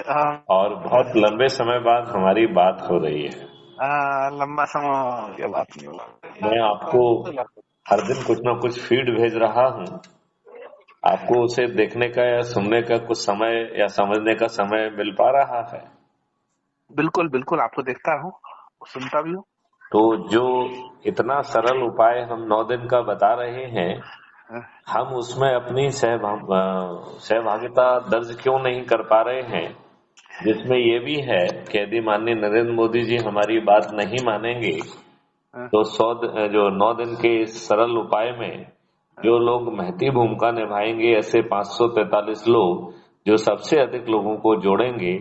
और बहुत लंबे समय बाद हमारी बात हो रही है। लंबा समय की बात नहीं हुआ। मैं आपको हर दिन कुछ ना कुछ फीड भेज रहा हूँ, आपको उसे देखने का या सुनने का कुछ समय या समझने का समय मिल पा रहा है? बिल्कुल बिल्कुल, आपको देखता हूँ, सुनता भी हूँ। तो जो इतना सरल उपाय हम 9 दिन का बता रहे हैं, हम उसमें अपनी सहभागिता दर्ज क्यों नहीं कर पा रहे हैं, जिसमें ये भी है कि यदि माननीय नरेंद्र मोदी जी हमारी बात नहीं मानेंगे तो 9 दिन के इस सरल उपाय में जो लोग महती भूमिका निभाएंगे, ऐसे 543 लोग जो सबसे अधिक लोगों को जोड़ेंगे,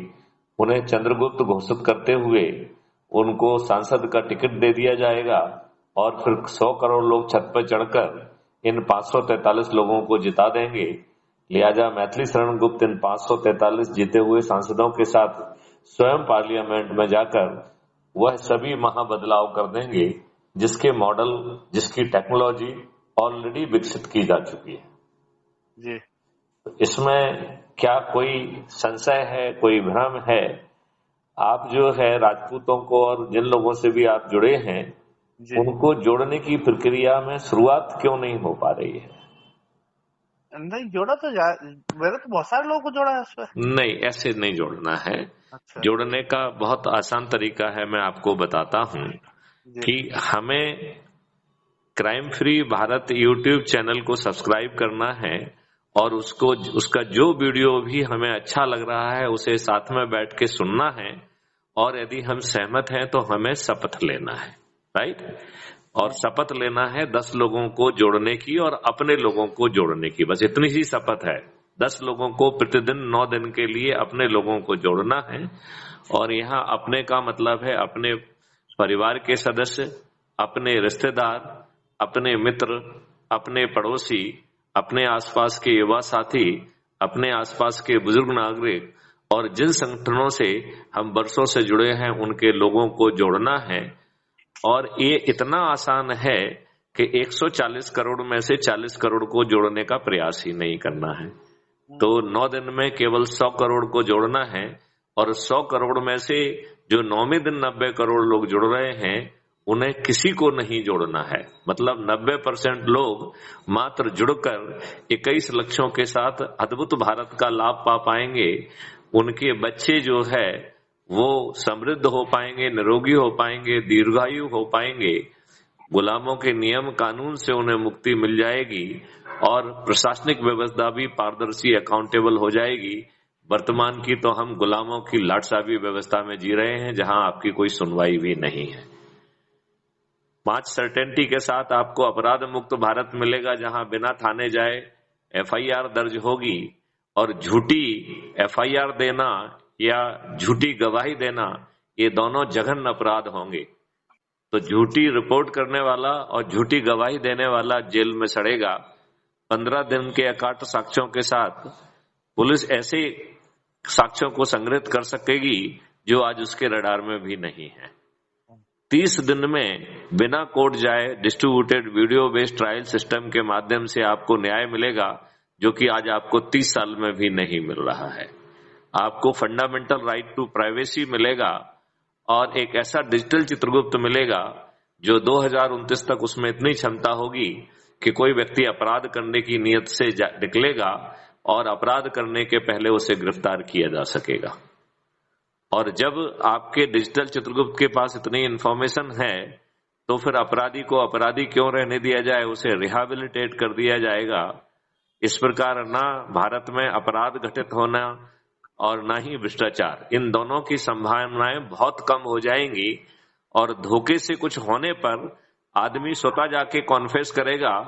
उन्हें चंद्रगुप्त घोषित करते हुए उनको सांसद का टिकट दे दिया जाएगा और फिर 100 करोड़ लोग छत पर चढ़कर इन 543 लोगों को जिता देंगे। लिहाजा मैथिली शरण गुप्त इन 543 जीते हुए सांसदों के साथ स्वयं पार्लियामेंट में जाकर वह सभी महाबदलाव कर देंगे जिसके मॉडल, जिसकी टेक्नोलॉजी ऑलरेडी विकसित की जा चुकी है जी। इसमें क्या कोई संशय है, कोई भ्रम है? आप जो है राजपूतों को और जिन लोगों से भी आप जुड़े हैं उनको जोड़ने की प्रक्रिया में शुरुआत क्यों नहीं हो पा रही है? नहीं जोड़ा तो मैंने तो बहुत सारे लोगों को जोड़ा है उस पर। नहीं, ऐसे नहीं जोड़ना है। अच्छा। जोड़ने का बहुत आसान तरीका है, मैं आपको बताता हूँ कि हमें crime free Bharat YouTube channel को सब्सक्राइब करना है और उसका जो वीडियो भी हमें अच्छा लग रहा है उसे साथ में बैठ के सुनना है और यदि हम सहमत हैं तो हमें शपथ लेना है, राइट? और शपथ लेना है 10 लोगों को जोड़ने की और अपने लोगों को जोड़ने की, बस इतनी ही शपथ है। 10 लोगों को प्रतिदिन 9 दिन के लिए अपने लोगों को जोड़ना है। और यहाँ अपने का मतलब है अपने परिवार के सदस्य, अपने रिश्तेदार, अपने मित्र, अपने पड़ोसी, अपने आसपास के युवा साथी, अपने आसपास के बुजुर्ग नागरिक और जिन संगठनों से हम वर्षों से जुड़े हैं उनके लोगों को जोड़ना है। और ये इतना आसान है कि 140 करोड़ में से 40 करोड़ को जोड़ने का प्रयास ही नहीं करना है। तो 9 दिन में केवल 100 करोड़ को जोड़ना है और 100 करोड़ में से जो 9वें दिन 90 करोड़ लोग जुड़ रहे हैं उन्हें किसी को नहीं जोड़ना है। मतलब 90% लोग मात्र जुड़कर 21 लक्ष्यों के साथ अद्भुत भारत का लाभ पा पाएंगे। उनके बच्चे जो है वो समृद्ध हो पाएंगे, निरोगी हो पाएंगे, दीर्घायु हो पाएंगे, गुलामों के नियम कानून से उन्हें मुक्ति मिल जाएगी और प्रशासनिक व्यवस्था भी पारदर्शी, अकाउंटेबल हो जाएगी। वर्तमान की तो हम गुलामों की लाटसाबी व्यवस्था में जी रहे हैं जहां आपकी कोई सुनवाई भी नहीं है। 5 सर्टेनिटी के साथ आपको अपराध मुक्त भारत मिलेगा जहां बिना थाने जाए FIR दर्ज होगी और झूठी FIR देना या झूठी गवाही देना ये दोनों जघन्य अपराध होंगे। तो झूठी रिपोर्ट करने वाला और झूठी गवाही देने वाला जेल में सड़ेगा। 15 दिन के अकाट साक्ष्यों के साथ पुलिस ऐसे साक्ष्यों को संग्रहित कर सकेगी जो आज उसके रडार में भी नहीं है। 30 दिन में बिना कोर्ट जाए distributed video based trial system के माध्यम से आपको न्याय मिलेगा जो कि आज आपको 30 साल में भी नहीं मिल रहा है। आपको फंडामेंटल राइट टू प्राइवेसी मिलेगा और एक ऐसा डिजिटल चित्रगुप्त मिलेगा जो 2029 तक उसमें इतनी क्षमता होगी कि कोई व्यक्ति अपराध करने की नियत से निकलेगा और अपराध करने के पहले उसे गिरफ्तार किया जा सकेगा। और जब आपके डिजिटल चित्रगुप्त के पास इतनी इंफॉर्मेशन है तो फिर अपराधी को अपराधी क्यों रहने दिया जाए, उसे रिहेबिलिटेट कर दिया जाएगा। इस प्रकार ना भारत में अपराध घटित होना और ना ही भ्रष्टाचार, इन दोनों की संभावनाएं बहुत कम हो जाएंगी। और धोखे से कुछ होने पर आदमी स्वतः जाके कॉन्फेस करेगा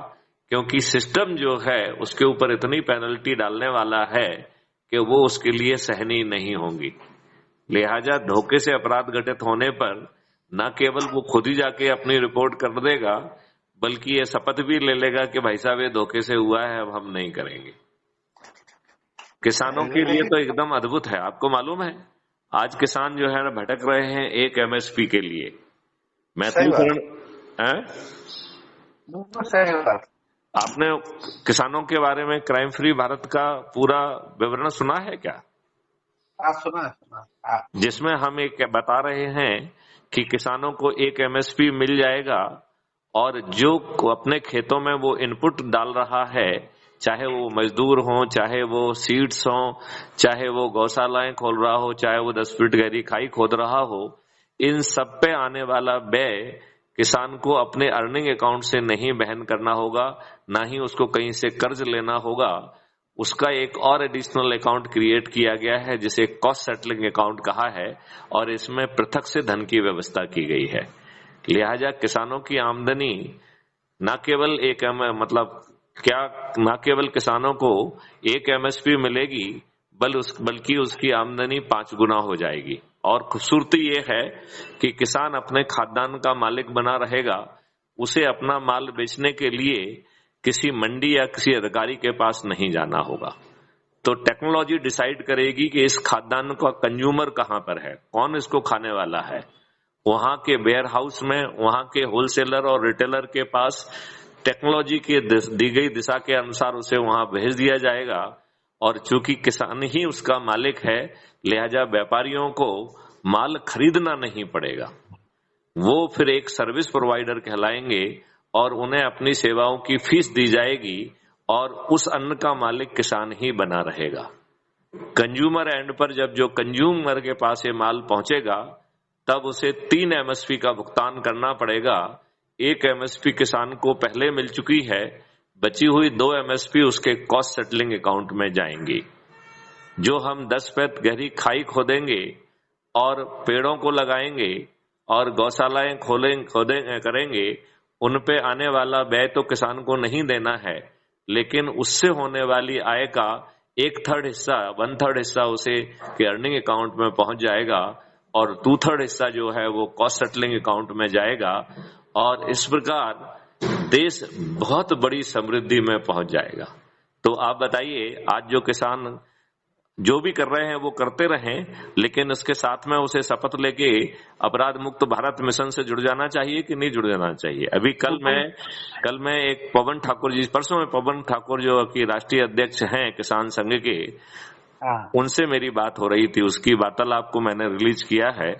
क्योंकि सिस्टम जो है उसके ऊपर इतनी पेनल्टी डालने वाला है कि वो उसके लिए सहनीय नहीं होंगी। लिहाजा धोखे से अपराध घटित होने पर न केवल वो खुद ही जाके अपनी रिपोर्ट कर देगा बल्कि ये शपथ भी ले लेगा कि भाई साहब ये धोखे से हुआ है, अब हम नहीं करेंगे। किसानों के लिए तो एकदम अद्भुत है। आपको मालूम है आज किसान जो है ना भटक रहे हैं एक MSP के लिए। मैथिली शरण आपने किसानों के बारे में क्राइम फ्री भारत का पूरा विवरण सुना है क्या? सुना हाँ। जिसमें हम एक बता रहे हैं कि किसानों को एक एमएसपी मिल जाएगा और जो अपने खेतों में वो इनपुट डाल रहा है, चाहे वो मजदूर हो, चाहे वो सीड्स हो, चाहे वो गौशालाएं खोल रहा हो, चाहे वो 10 फीट गहरी खाई खोद रहा हो, इन सब पे आने वाला व्यय किसान को अपने अर्निंग अकाउंट से नहीं वहन करना होगा, ना ही उसको कहीं से कर्ज लेना होगा। उसका एक और एडिशनल अकाउंट क्रिएट किया गया है जिसे कॉस्ट सेटलिंग अकाउंट कहा है, और इसमें पृथक से धन की व्यवस्था की गई है। लिहाजा किसानों की आमदनी न केवल न केवल किसानों को एक एमएसपी मिलेगी, बल्कि उसकी आमदनी 5 गुना हो जाएगी। और खूबसूरती ये है कि किसान अपने खाद्यान्न का मालिक बना रहेगा। उसे अपना माल बेचने के लिए किसी मंडी या किसी अधिकारी के पास नहीं जाना होगा। तो टेक्नोलॉजी डिसाइड करेगी कि इस खाद्यान्न का कंज्यूमर कहां पर है, कौन इसको खाने वाला है। वहां के वेयर हाउस में, वहां के होलसेलर और रिटेलर के पास टेक्नोलॉजी के दी गई दिशा के अनुसार उसे वहां भेज दिया जाएगा। और चूंकि किसान ही उसका मालिक है, लिहाजा व्यापारियों को माल खरीदना नहीं पड़ेगा। वो फिर एक सर्विस प्रोवाइडर कहलाएंगे और उन्हें अपनी सेवाओं की फीस दी जाएगी और उस अन्न का मालिक किसान ही बना रहेगा। कंज्यूमर एंड पर जब जो कंज्यूमर के पास ये माल पहुंचेगा, तब उसे 3 एमएसपी का भुगतान करना पड़ेगा। एक एमएसपी किसान को पहले मिल चुकी है, बची हुई 2 एमएसपी उसके कॉस्ट सेटलिंग अकाउंट में जाएंगी। जो हम 10 फीट गहरी खाई खोदेंगे और पेड़ों को लगाएंगे और गौशालाएं करेंगे, उन पे आने वाला व्यय तो किसान को नहीं देना है, लेकिन उससे होने वाली आय का 1/3 हिस्सा, 1/3 हिस्सा उसे के अर्निंग अकाउंट में पहुंच जाएगा और 2/3 हिस्सा जो है वो कॉस्ट सेटलिंग अकाउंट में जाएगा। और इस प्रकार देश बहुत बड़ी समृद्धि में पहुंच जाएगा। तो आप बताइए, आज जो किसान जो भी कर रहे हैं वो करते रहें, लेकिन उसके साथ में उसे शपथ लेके अपराध मुक्त भारत मिशन से जुड़ जाना चाहिए कि नहीं जुड़ जाना चाहिए। अभी कल मैं एक पवन ठाकुर जी, परसों में पवन ठाकुर जो कि राष्ट्रीय अध्यक्ष हैं किसान संघ के, उनसे मेरी बात हो रही थी। उसकी वार्तालाप को मैंने रिलीज किया है,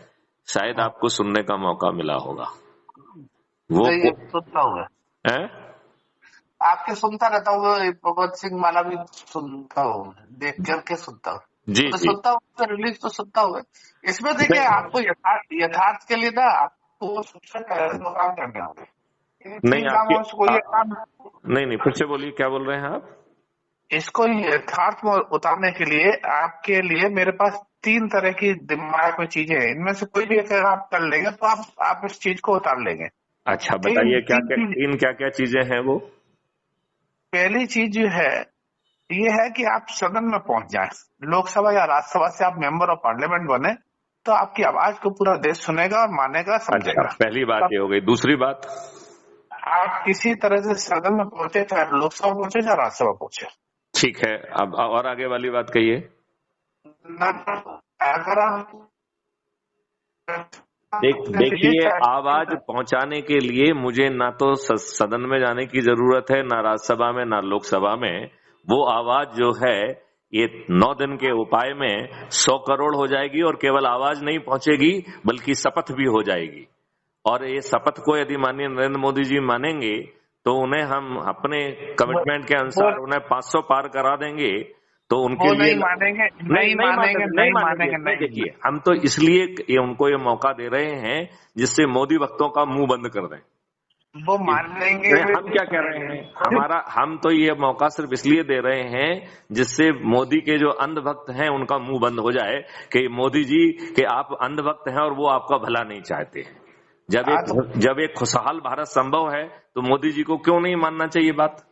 शायद आपको सुनने का मौका मिला होगा। वो सुनता हुआ आपके सुनता रहता हूँ, भगवत सिंह माला भी सुनता हूँ, देख करके सुनता हूँ जी, तो सुनता हूँ, रिलीज तो सुनता हूँ। इसमें देखिए आपको यथार्थ के लिए ना आपको सबसे पहले तो काम करना होगा। नहीं, फिर से बोलिए, क्या बोल रहे हैं आप? इसको यथार्थ में उतारने के लिए आपके लिए मेरे पास 3 तरह की दिमाग में चीजें हैं। इनमें से कोई भी अगर आप कर लेंगे तो आप इस चीज को उतार लेंगे। अच्छा, बताइए क्या क्या चीजें हैं वो? पहली चीज जो है ये है कि आप सदन में पहुंच जाए, लोकसभा या राज्यसभा से आप मेंबर ऑफ पार्लियामेंट बने, तो आपकी आवाज को पूरा देश सुनेगा और मानेगा, समझेगा। अच्छा, पहली बात ये हो गई। दूसरी बात, आप किसी तरह से सदन में पहुंचे, चाहे लोकसभा पहुंचे चाहे राज्यसभा पहुंचे। ठीक है, अब और आगे वाली बात कहिए। अगर आप देखिए, आवाज पहुंचाने के लिए मुझे ना तो सदन में जाने की जरूरत है, ना राज्यसभा में, ना लोकसभा में। वो आवाज जो है ये 9 दिन के उपाय में 100 करोड़ हो जाएगी, और केवल आवाज नहीं पहुंचेगी बल्कि शपथ भी हो जाएगी। और ये शपथ को यदि माननीय नरेंद्र मोदी जी मानेंगे तो उन्हें हम अपने कमिटमेंट के अनुसार उन्हें 500 पार करा देंगे। तो उनके लिए नहीं मानेंगे। देखिए, हम तो इसलिए उनको ये मौका दे रहे हैं जिससे मोदी भक्तों का मुंह बंद कर दें। वो मान लेंगे। हम क्या कह रहे हैं, हम तो ये मौका सिर्फ इसलिए दे रहे हैं जिससे मोदी के जो अंधभक्त हैं उनका मुंह बंद हो जाए कि मोदी जी के आप अंधभक्त हैं और वो आपका भला नहीं चाहते हैं। जब एक खुशहाल भारत संभव है तो मोदी जी को क्यों नहीं मानना चाहिए बात?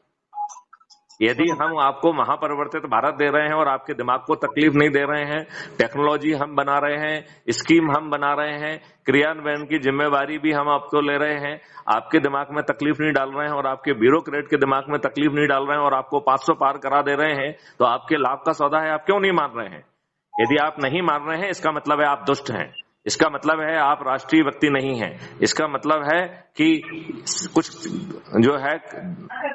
यदि हम आपको महापरिवर्तित भारत दे रहे हैं और आपके दिमाग को तकलीफ नहीं दे रहे हैं, टेक्नोलॉजी हम बना रहे हैं, स्कीम हम बना रहे हैं, क्रियान्वयन की जिम्मेवारी भी हम आपको ले रहे हैं, आपके दिमाग में तकलीफ नहीं डाल रहे हैं और आपके ब्यूरोक्रेट के दिमाग में तकलीफ नहीं डाल रहे हैं और आपको 500 पार करा दे रहे हैं, तो आपके लाभ का सौदा है, आप क्यों नहीं मान रहे हैं? यदि आप नहीं मान रहे हैं, इसका मतलब है आप दुष्ट हैं, इसका मतलब है आप राष्ट्रीय व्यक्ति नहीं हैं, इसका मतलब है कि कुछ जो है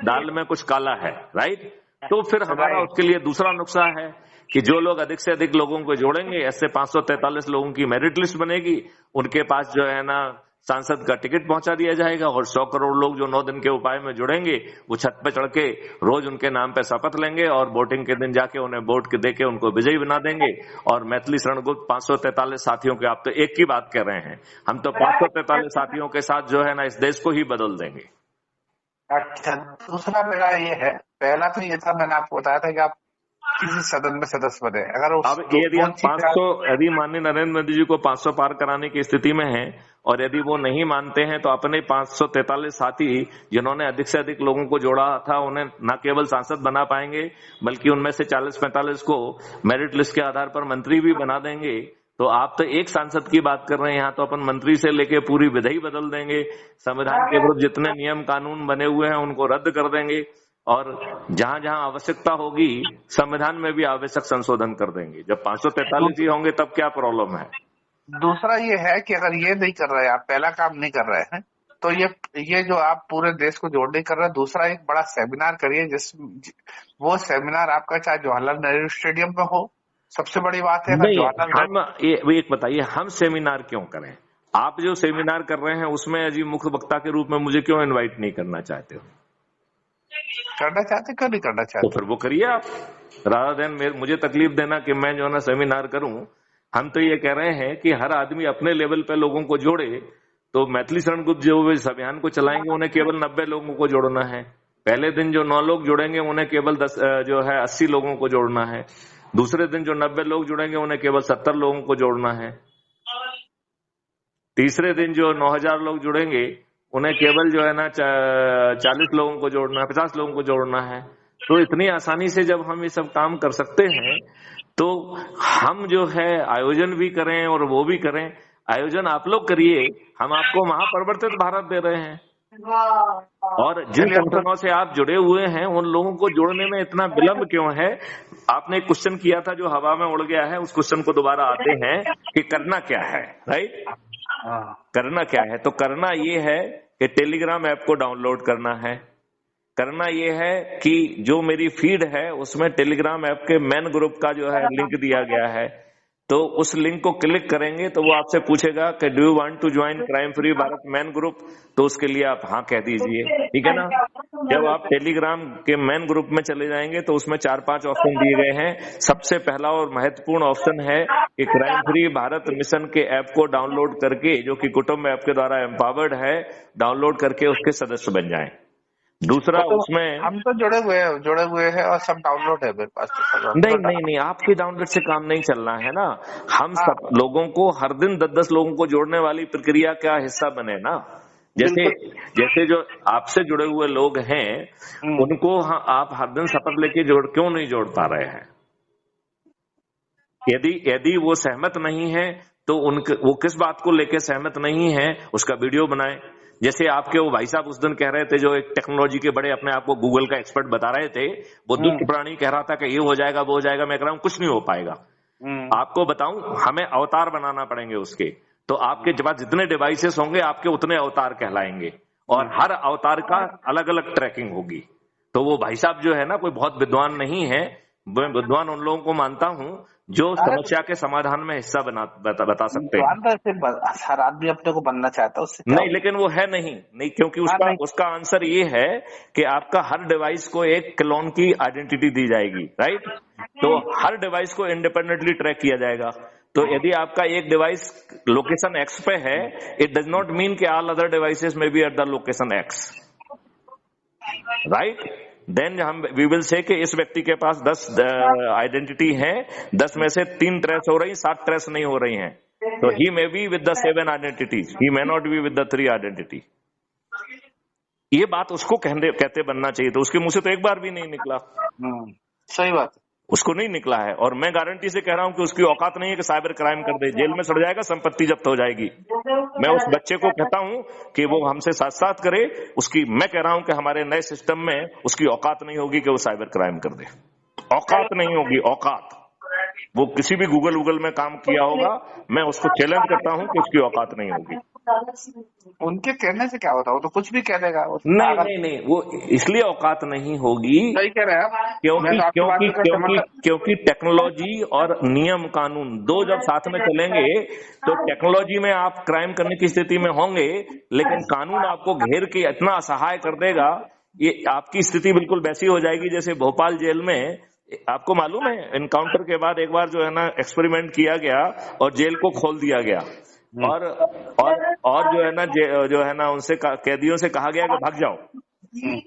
दाल में कुछ काला है, राइट? तो फिर हमारा उसके लिए दूसरा नुस्खा है कि जो लोग अधिक से अधिक लोगों को जोड़ेंगे, ऐसे 543 लोगों की मेरिट लिस्ट बनेगी, उनके पास जो है ना सांसद का टिकट पहुंचा दिया जाएगा, और 100 करोड़ लोग जो 9 दिन के उपाय में जुड़ेंगे वो छत पे चढ़ के रोज उनके नाम पे शपथ लेंगे और वोटिंग के दिन जाके उन्हें वोट दे के उनको विजयी बना देंगे। और मैथिली शरण गुप्त 543 साथियों के, आप तो एक की बात कर रहे हैं, हम तो 543 साथियों के साथ जो है ना इस देश को ही बदल देंगे। अच्छा, दूसरा मेरा ये है, पहला तो ये था, मैंने आपको बताया था कि आप किसी सदन में सदस्य बने, अगर अब यदि हम 500, यदि माननीय नरेंद्र मोदी जी को 500 पार कराने की स्थिति में हैं और यदि वो नहीं मानते हैं तो अपने 543 साथी जिन्होंने अधिक से अधिक लोगों को जोड़ा था उन्हें न केवल सांसद बना पाएंगे बल्कि उनमें से 40-45 को मेरिट लिस्ट के आधार पर मंत्री भी बना देंगे। तो आप तो एक सांसद की बात कर रहे हैं, यहाँ तो अपन मंत्री से लेके पूरी विधि बदल देंगे, संविधान के विरुद्ध जितने नियम कानून बने हुए हैं उनको रद्द कर देंगे और जहां जहां आवश्यकता होगी संविधान में भी आवश्यक संशोधन कर देंगे। जब 543 ही होंगे तब क्या प्रॉब्लम है। दूसरा ये है कि अगर ये नहीं कर रहे, आप पहला काम नहीं कर रहे हैं, तो ये जो आप पूरे देश को जोड़ने कर रहे हैं, दूसरा एक बड़ा सेमिनार करिए, वो सेमिनार आपका चाहे जवाहरलाल नेहरू स्टेडियम में हो, सबसे बड़ी बात है। नहीं, हम एक बताइए, हम सेमिनार क्यों करें? आप जो सेमिनार कर रहे हैं उसमें अजी मुख्य वक्ता के रूप में मुझे क्यों इन्वाइट नहीं करना चाहते हो? करना चाहते, क्यों नहीं करना चाहते? तो फिर वो करिए आप, राधा देन मुझे तकलीफ देना कि मैं जो है ना सेमिनार करूं। हम तो ये कह रहे हैं कि हर आदमी अपने लेवल पे लोगों को जोड़े। तो मैथिली शरण गुप्त जो इस अभियान को चलाएंगे उन्हें केवल 90 लोगों को जोड़ना है। पहले दिन जो 9 लोग जुड़ेंगे उन्हें केवल 80 लोगों को जोड़ना है। दूसरे दिन जो 90 लोग जुड़ेंगे उन्हें केवल 70 लोगों को जोड़ना है। तीसरे दिन जो 9000 लोग जुड़ेंगे उन्हें केवल जो है ना 40 लोगों को जोड़ना है, 50 लोगों को जोड़ना है। तो इतनी आसानी से जब हम ये सब काम कर सकते हैं तो हम जो है आयोजन भी करें और वो भी करें। आयोजन आप लोग करिए, हम आपको महापरिवर्तित भारत दे रहे हैं। और जिन संगठनों से आप जुड़े हुए हैं उन लोगों को जोड़ने में इतना विलंब क्यों है? आपने एक क्वेश्चन किया था जो हवा में उड़ गया है, उस क्वेश्चन को दोबारा आते हैं कि करना क्या है, राइट? करना क्या है? तो करना ये है कि टेलीग्राम ऐप को डाउनलोड करना है। करना ये है कि जो मेरी फीड है उसमें टेलीग्राम ऐप के मेन ग्रुप का जो है लिंक दिया गया है, तो उस लिंक को क्लिक करेंगे तो वो आपसे पूछेगा कि do you want to join crime free Bharat man group, तो उसके लिए आप हाँ कह दीजिए, ठीक है ना। जब आप टेलीग्राम के मैन ग्रुप में चले जाएंगे तो उसमें 4-5 ऑप्शन दिए गए हैं। सबसे पहला और महत्वपूर्ण ऑप्शन है कि क्राइम फ्री भारत मिशन के ऐप को डाउनलोड करके, जो कि कुटुंब ऐप के द्वारा एम्पावर्ड है, डाउनलोड करके उसके सदस्य बन जाएं। दूसरा तो उसमें हम तो जुड़े हुए हैं और सब डाउनलोड है मेरे पास। तो नहीं, आपके डाउनलोड से काम नहीं चलना है ना। हम सब लोगों को हर दिन 10-10 लोगों को जोड़ने वाली प्रक्रिया का हिस्सा बने ना। जैसे जो आपसे जुड़े हुए लोग हैं उनको आप हर दिन शपथ लेके क्यों नहीं जोड़ पा रहे हैं? यदि वो सहमत नहीं है तो वो किस बात को लेके सहमत नहीं है उसका वीडियो बनाए। जैसे आपके वो भाई साहब उस दिन कह रहे थे, जो एक टेक्नोलॉजी के बड़े अपने आप को गूगल का एक्सपर्ट बता रहे थे, वो दुष्ट प्राणी कह रहा था कि ये हो जाएगा वो हो जाएगा। मैं कह रहा हूं कुछ नहीं हो पाएगा। आपको बताऊं, हमें अवतार बनाना पड़ेंगे उसके। तो आपके पास जितने डिवाइसेस होंगे आपके उतने अवतार कहलाएंगे और हर अवतार का अलग अलग ट्रैकिंग होगी। तो वो भाई साहब जो है ना कोई बहुत विद्वान नहीं है। मैं विद्वान उन लोगों को मानता हूं जो समस्या के समाधान में हिस्सा बता सकते हैं। हर आदमी अपने को बनना चाहता है उससे नहीं, लेकिन वो है नहीं क्योंकि उसका आंसर ये है कि आपका हर डिवाइस को एक क्लोन की आइडेंटिटी दी जाएगी, राइट? तो हर डिवाइस को इंडिपेंडेंटली ट्रैक किया जाएगा। तो यदि आपका एक डिवाइस लोकेशन एक्स पे है, इट डज नॉट मीन कि ऑल अदर डिवाइसेस में be at the location X, right? Then we will say कि इस व्यक्ति के पास 10 आइडेंटिटी है, 10 में से 3 ट्रेस हो रही, 7 ट्रेस नहीं हो रही हैं। तो he may be with the 7 identities, he may not be with the 3 identity. ये बात उसको कहते बनना चाहिए, तो उसके मुंह से तो एक बार भी नहीं निकला। सही बात, उसको नहीं निकला है। और मैं गारंटी से कह रहा हूं कि उसकी औकात नहीं है कि साइबर क्राइम कर दे, जेल में सड़ जाएगा, संपत्ति जब्त हो जाएगी। मैं उस बच्चे को कहता हूं कि वो हमसे साथ करे। मैं कह रहा हूं कि हमारे नए सिस्टम में उसकी औकात नहीं होगी कि वो साइबर क्राइम कर दे। औकात नहीं होगी, औकात। वो किसी भी गूगल में काम किया होगा, मैं उसको चैलेंज करता हूं कि उसकी औकात नहीं होगी। उनके कहने से क्या होता, वो तो कुछ भी कह देगा। वो नहीं नहीं नहीं, वो इसलिए औकात नहीं होगी सही कह रहे हैं आप। क्योंकि मैं तो आपकी बात क्योंकि का क्योंकि समर्थन। क्योंकि टेक्नोलॉजी और नियम कानून दो जब साथ में चलेंगे तो टेक्नोलॉजी में आप क्राइम करने की स्थिति में होंगे, लेकिन कानून आपको घेर के इतना असहाय कर देगा, ये आपकी स्थिति बिल्कुल वैसी हो जाएगी जैसे भोपाल जेल में। आपको मालूम है एनकाउंटर के बाद एक बार जो है ना एक्सपेरिमेंट किया गया और जेल को खोल दिया गया, और जो है ना जो है ना उनसे कैदियों से कहा गया कि भाग जाओ।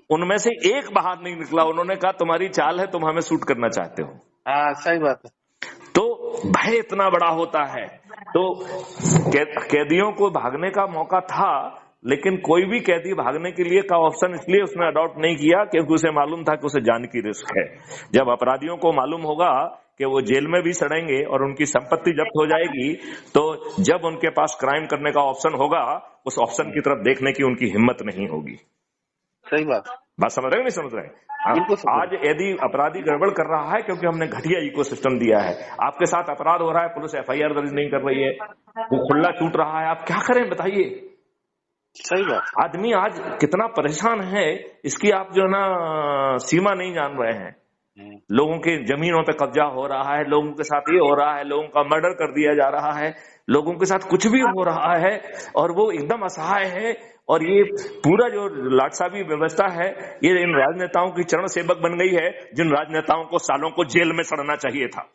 उनमें से एक बाहर नहीं निकला। उन्होंने कहा तुम्हारी चाल है, तुम हमें शूट करना चाहते हो। हाँ सही बात है। तो भय इतना बड़ा होता है। तो कैदियों को भागने का मौका था, लेकिन कोई भी कैदी भागने के लिए का ऑप्शन इसलिए उसने अडॉप्ट नहीं किया क्योंकि उसे मालूम था कि उसे जान की रिस्क है। जब अपराधियों को मालूम होगा कि वो जेल में भी सड़ेंगे और उनकी संपत्ति जब्त हो जाएगी, तो जब उनके पास क्राइम करने का ऑप्शन होगा, उस ऑप्शन की तरफ देखने की उनकी हिम्मत नहीं होगी। सही बात समझ रहे हैं नहीं समझ रहे हैं? बिल्कुल समझ। आज यदि अपराधी गड़बड़ कर रहा है क्योंकि हमने घटिया इकोसिस्टम दिया है। आपके साथ अपराध हो रहा है, पुलिस एफआईआर दर्ज नहीं कर रही है, वो खुला छूट रहा है, आप क्या करें बताइए? सही बात। आदमी आज कितना परेशान है, इसकी आप जो है ना सीमा नहीं जान रहे हैं। लोगों के जमीनों पे कब्जा हो रहा है, लोगों के साथ ये हो रहा है, लोगों का मर्डर कर दिया जा रहा है, लोगों के साथ कुछ भी हो रहा है और वो एकदम असहाय है। और ये पूरा जो लाटसाबी व्यवस्था है, ये इन राजनेताओं की चरण सेवक बन गई है, जिन राजनेताओं को सालों को जेल में सड़ना चाहिए था।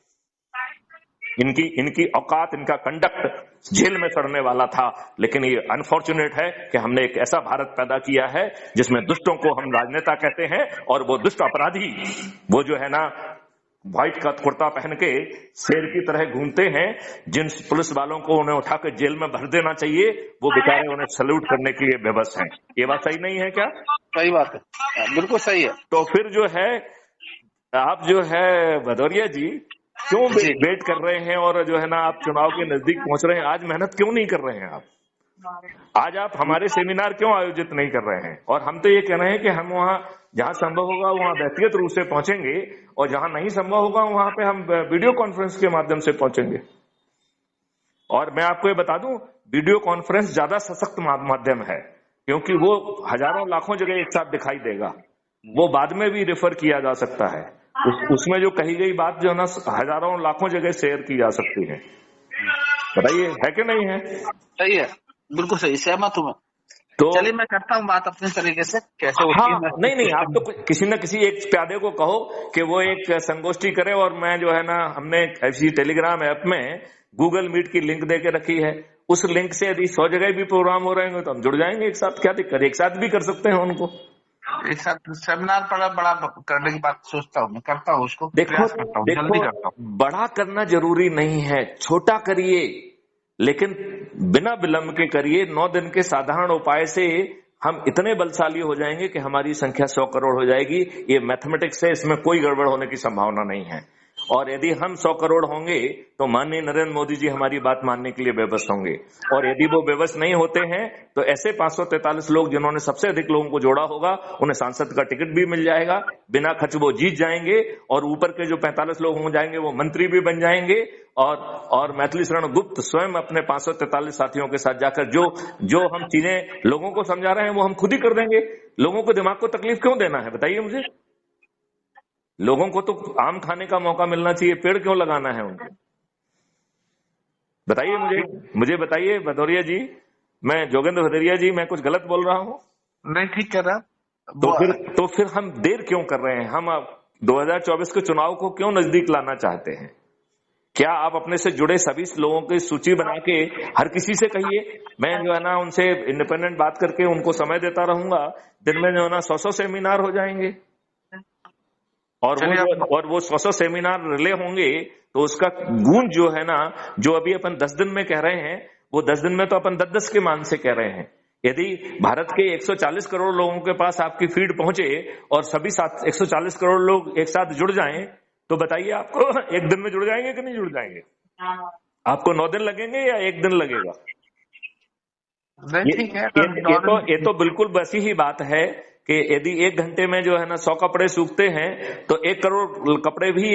इनकी औकात, इनका कंडक्ट जेल में सड़ने वाला था। लेकिन ये अनफॉर्चुनेट है कि हमने एक ऐसा भारत पैदा किया है जिसमें दुष्टों को हम राजनेता कहते हैं और वो दुष्ट अपराधी, वो जो है ना व्हाइट का कुर्ता पहन के शेर की तरह घूमते हैं, जिन पुलिस वालों को उन्हें उठा के जेल में भर देना चाहिए, वो बेचारे उन्हें सल्यूट करने के लिए बेबस हैं। ये बात सही नहीं है क्या? सही बात है, बिल्कुल सही है। तो फिर जो है आप जो है भदौरिया जी क्यों वेट कर रहे हैं और जो है ना आप चुनाव के नजदीक पहुंच रहे हैं, आज मेहनत क्यों नहीं कर रहे हैं आप? आज आप हमारे सेमिनार क्यों आयोजित नहीं कर रहे हैं? और हम तो ये कह रहे हैं कि हम वहां जहां संभव होगा वहां व्यक्तिगत रूप से पहुंचेंगे और जहां नहीं संभव होगा वहां पे हम वीडियो कॉन्फ्रेंस के माध्यम से पहुंचेंगे। और मैं आपको ये बता दूं, वीडियो कॉन्फ्रेंस ज्यादा सशक्त माध्यम है क्योंकि वो हजारों लाखों जगह एक साथ दिखाई देगा, वो बाद में भी रेफर किया जा सकता है। उसमें जो कही गई बात जो है ना हजारों लाखों जगह शेयर की जा सकती है। बताइए है कि नहीं है? सही है, बिल्कुल सही, सहमत हूँ मैं। तो चलिए मैं करता हूँ बात अपने तरीके से कैसे होती है। नहीं आप तो किसी न किसी एक प्यादे को कहो कि वो एक संगोष्ठी करे, और मैं जो है ना हमने ऐसी टेलीग्राम ऐप में गूगल मीट की लिंक दे के रखी है, उस लिंक से यदि 100 जगह भी प्रोग्राम हो रहे हैं तो हम जुड़ जाएंगे एक साथ। क्या दिक्कत, एक साथ भी कर सकते हैं उनको। एक साथ सेमिनार बड़ा करने की बात सोचता हूँ, मैं करता हूँ उसको। देखो जल्दी करता हूँ। बड़ा करना जरूरी नहीं है, छोटा करिए, लेकिन बिना विलंब के करिए। 9 दिन के साधारण उपाय से हम इतने बलशाली हो जाएंगे कि हमारी संख्या 100 करोड़ हो जाएगी। ये मैथमेटिक्स है, इसमें कोई गड़बड़ होने की संभावना नहीं है। और यदि हम 100 करोड़ होंगे तो माननीय नरेंद्र मोदी जी हमारी बात मानने के लिए बेबस होंगे, और यदि वो बेबस नहीं होते हैं तो ऐसे 543 लोग जिन्होंने सबसे अधिक लोगों को जोड़ा होगा, उन्हें सांसद का टिकट भी मिल जाएगा, बिना खर्च वो जीत जाएंगे, और ऊपर के जो 45 लोग हो जाएंगे वो मंत्री भी बन जाएंगे। और मैथिली शरण गुप्त स्वयं अपने 543 साथियों के साथ जाकर जो हम चीजें लोगों को समझा रहे हैं वो हम खुद ही कर देंगे। लोगों को दिमाग को तकलीफ क्यों देना है बताइए मुझे? लोगों को तो आम खाने का मौका मिलना चाहिए, पेड़ क्यों लगाना है उनको? बताइए मुझे बताइए भदौरिया जी, मैं जोगेंद्र भदौरिया जी, मैं कुछ गलत बोल रहा हूं? नहीं ठीक कह रहा। तो फिर हम देर क्यों कर रहे हैं? हम 2024 के चुनाव को क्यों नजदीक लाना चाहते हैं? क्या आप अपने से जुड़े सभी लोगों की सूची बना के हर किसी से कहिए। मैं जो है ना उनसे इंडिपेंडेंट बात करके उनको समय देता रहूंगा, दिन में जो है ना 100 सेमिनार हो जाएंगे, और वो 100 सेमिनार रिले होंगे तो उसका गूंज जो है ना, जो अभी अपन 10 दिन में कह रहे हैं, वो 10 दिन में तो अपन 10-10 के मान से कह रहे हैं। यदि भारत के 140 करोड़ लोगों के पास आपकी फीड पहुंचे और सभी 140 करोड़ लोग एक साथ जुड़ जाएं, तो बताइए आपको एक दिन में जुड़ जाएंगे कि नहीं जुड़ जाएंगे? आपको 9 दिन लगेंगे या 1 दिन लगेगा? ठीक है, ये तो बिल्कुल वैसी ही बात है कि यदि 1 घंटे में जो है ना 100 कपड़े सूखते हैं तो 1 करोड़ कपड़े भी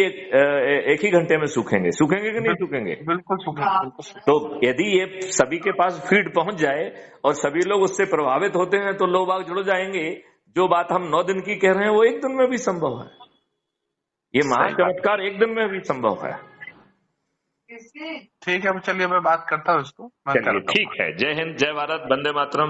एक ही घंटे में सूखेंगे कि नहीं सूखेंगे? बिल्कुल सूखेंगे। तो यदि ये सभी के पास फीड पहुंच जाए और सभी लोग उससे प्रभावित होते हैं तो लोग बाग जुड़ जाएंगे। जो बात हम 9 दिन की कह रहे हैं वो 1 दिन में भी संभव है। ये महाचमत्कार 1 दिन में भी संभव है। ठीक है, चलिए मैं बात करता हूँ इसको। चलिए ठीक है। जय हिंद, जय भारत, वंदे मातरम।